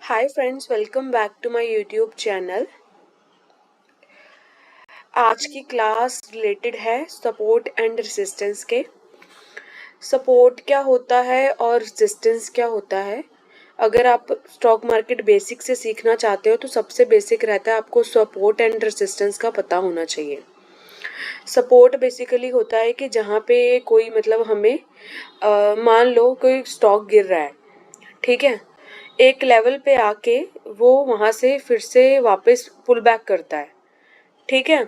Hi friends, welcome back to my YouTube channel. आज की class related है support and resistance के। Support क्या होता है और रेसिस्टेंस क्या होता है। अगर आप स्टॉक मार्केट बेसिक से सीखना चाहते हो तो सबसे बेसिक रहता है आपको सपोर्ट एंड रेसिस्टेंस का पता होना चाहिए। सपोर्ट बेसिकली होता है कि जहाँ पे कोई हमें मान लो कोई स्टॉक गिर रहा है, ठीक है, एक लेवल पे आके वो वहां से फिर से वापस पुल बैक करता है, ठीक है,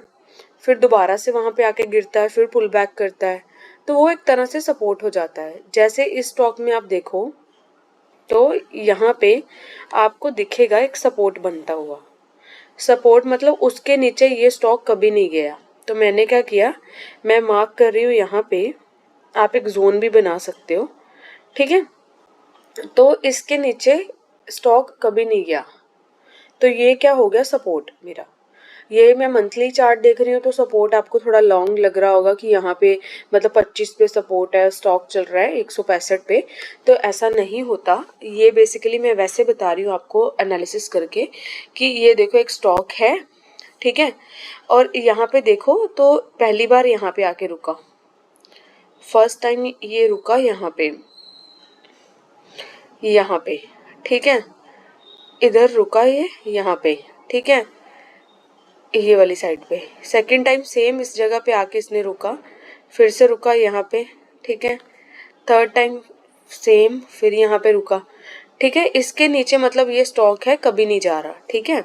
फिर दोबारा से वहां पे आके गिरता है, फिर पुल बैक करता है, तो वो एक तरह से सपोर्ट हो जाता है। जैसे इस स्टॉक में आप देखो तो यहाँ पे आपको दिखेगा एक सपोर्ट बनता हुआ। सपोर्ट मतलब उसके नीचे ये स्टॉक कभी नहीं गया। तो मैंने क्या किया, मैं मार्क कर रही हूँ यहाँ पे, आप एक जोन भी बना सकते हो, ठीक है। तो इसके नीचे स्टॉक कभी नहीं गया, तो ये क्या हो गया, सपोर्ट मेरा। ये मैं मंथली चार्ट देख रही हूँ तो सपोर्ट आपको थोड़ा लॉन्ग लग रहा होगा कि यहाँ पे 25 पे सपोर्ट है, स्टॉक चल रहा है 165 पे, तो ऐसा नहीं होता। ये बेसिकली मैं वैसे बता रही हूँ आपको एनालिसिस करके कि ये देखो एक स्टॉक है, ठीक है, और यहाँ पे देखो तो पहली बार यहाँ पे आके रुका, फर्स्ट टाइम ये रुका यहाँ पे, ठीक है, इधर रुका ये यहाँ पे, ठीक है, ये वाली साइड पे। सेकंड टाइम सेम इस जगह पे आके इसने रुका, फिर से रुका यहाँ पे, ठीक है। थर्ड टाइम सेम, फिर यहाँ पे रुका, ठीक है। इसके नीचे ये स्टॉक है, कभी नहीं जा रहा, ठीक है।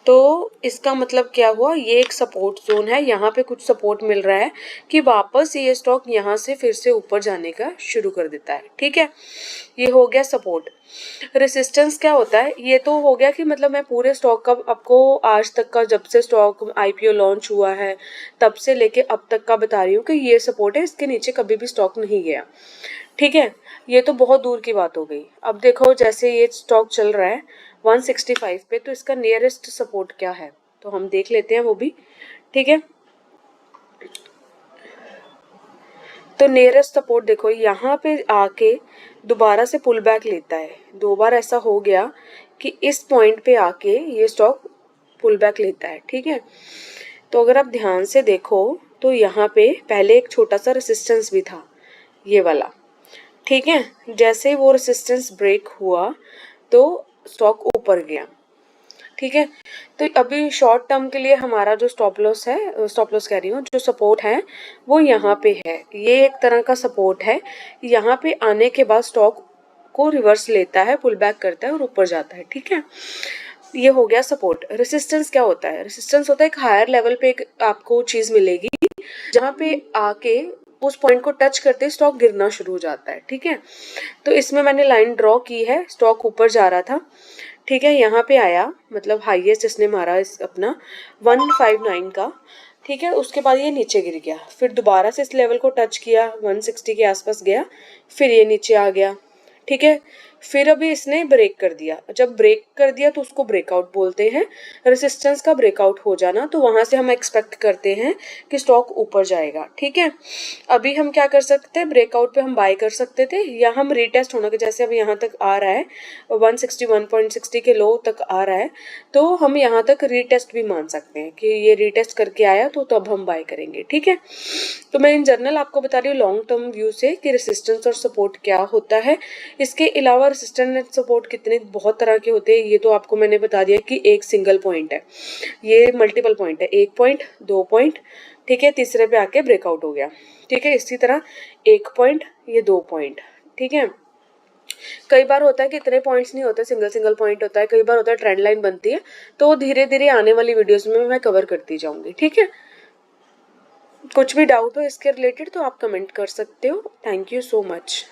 तो इसका मतलब क्या हुआ, ये एक सपोर्ट जोन है, यहाँ पे कुछ सपोर्ट मिल रहा है कि वापस ये स्टॉक यहाँ से फिर से ऊपर जाने का शुरू कर देता है, ठीक है। ये हो गया सपोर्ट। रेसिस्टेंस क्या होता है, ये तो हो गया कि मैं पूरे स्टॉक का आपको आज तक का, जब से स्टॉक आईपीओ लॉन्च हुआ है तब से लेके अब तक का बता रही हूँ कि ये सपोर्ट है, इसके नीचे कभी भी स्टॉक नहीं गया, ठीक है। ये तो बहुत दूर की बात हो गई। अब देखो जैसे ये स्टॉक चल रहा है 165 पे, तो इसका नियरेस्ट सपोर्ट क्या है तो हम देख लेते हैं वो भी, ठीक है। तो नियरेस्ट सपोर्ट देखो यहाँ पे आके दोबारा से पुल बैक लेता है। दो बार ऐसा हो गया कि इस पॉइंट पे आके ये स्टॉक पुल बैक लेता है, ठीक है। तो अगर आप ध्यान से देखो तो यहाँ पे पहले एक छोटा सा रेसिस्टेंस भी था, ये वाला, ठीक है। जैसे वो रेसिस्टेंस ब्रेक हुआ तो स्टॉक ऊपर गया, ठीक है। तो अभी शॉर्ट टर्म के लिए हमारा जो स्टॉप लॉस है, स्टॉप लॉस कह रही हूँ, जो सपोर्ट है वो यहाँ पे है। ये एक तरह का सपोर्ट है, यहाँ पे आने के बाद स्टॉक को रिवर्स लेता है, पुल बैक करता है और ऊपर जाता है, ठीक है। ये हो गया सपोर्ट। रेसिस्टेंस क्या होता है, रेसिस्टेंस होता है एक हायर लेवल पे एक आपको चीज मिलेगी जहाँ पे आके उस पॉइंट को टच करते स्टॉक गिरना शुरू हो जाता है, ठीक है। तो इसमें मैंने लाइन ड्रॉ की है, स्टॉक ऊपर जा रहा था, ठीक है, यहाँ पे आया, हाईएस्ट इसने मारा इस अपना 159 का, ठीक है। उसके बाद ये नीचे गिर गया, फिर दोबारा से इस लेवल को टच किया, 160 के आसपास गया, फिर ये नीचे आ गया, ठीक है। फिर अभी इसने ब्रेक कर दिया, जब ब्रेक कर दिया तो उसको ब्रेकआउट बोलते हैं। रेसिस्टेंस का ब्रेकआउट हो जाना, तो वहां से हम एक्सपेक्ट करते हैं कि स्टॉक ऊपर जाएगा, ठीक है। अभी हम क्या कर सकते हैं, ब्रेकआउट पे हम बाय कर सकते थे या हम रीटेस्ट होना, कि जैसे अभी यहाँ तक आ रहा है 161.60 के लो तक आ रहा है, तो हम यहाँ तक रीटेस्ट भी मान सकते हैं कि ये रीटेस्ट करके आया तो तब हम बाय करेंगे, ठीक है। तो मैं इन जनरल आपको बता रही हूँ लॉन्ग टर्म व्यू से कि रेसिस्टेंस और सपोर्ट क्या होता है। इसके अलावा रेसिस्टेंस एंड सपोर्ट कितने बहुत तरह के होते हैं, ये तो आपको मैंने बता दिया कि एक सिंगल पॉइंट है, ये मल्टीपल पॉइंट है, 1 पॉइंट, 2 पॉइंट, ठीक है, तीसरे पे आके ब्रेकआउट हो गया, ठीक है। इसी तरह 1 पॉइंट, ये 2 पॉइंट, ठीक है। कई बार होता है कि इतने पॉइंट्स नहीं होते, सिंगल सिंगल पॉइंट होता है, कई बार होता है ट्रेंड लाइन बनती है, तो धीरे धीरे आने वाली वीडियोस में मैं कवर करती जाऊंगी, ठीक है। कुछ भी डाउट हो इसके रिलेटेड तो आप कमेंट कर सकते हो। Thank you so much.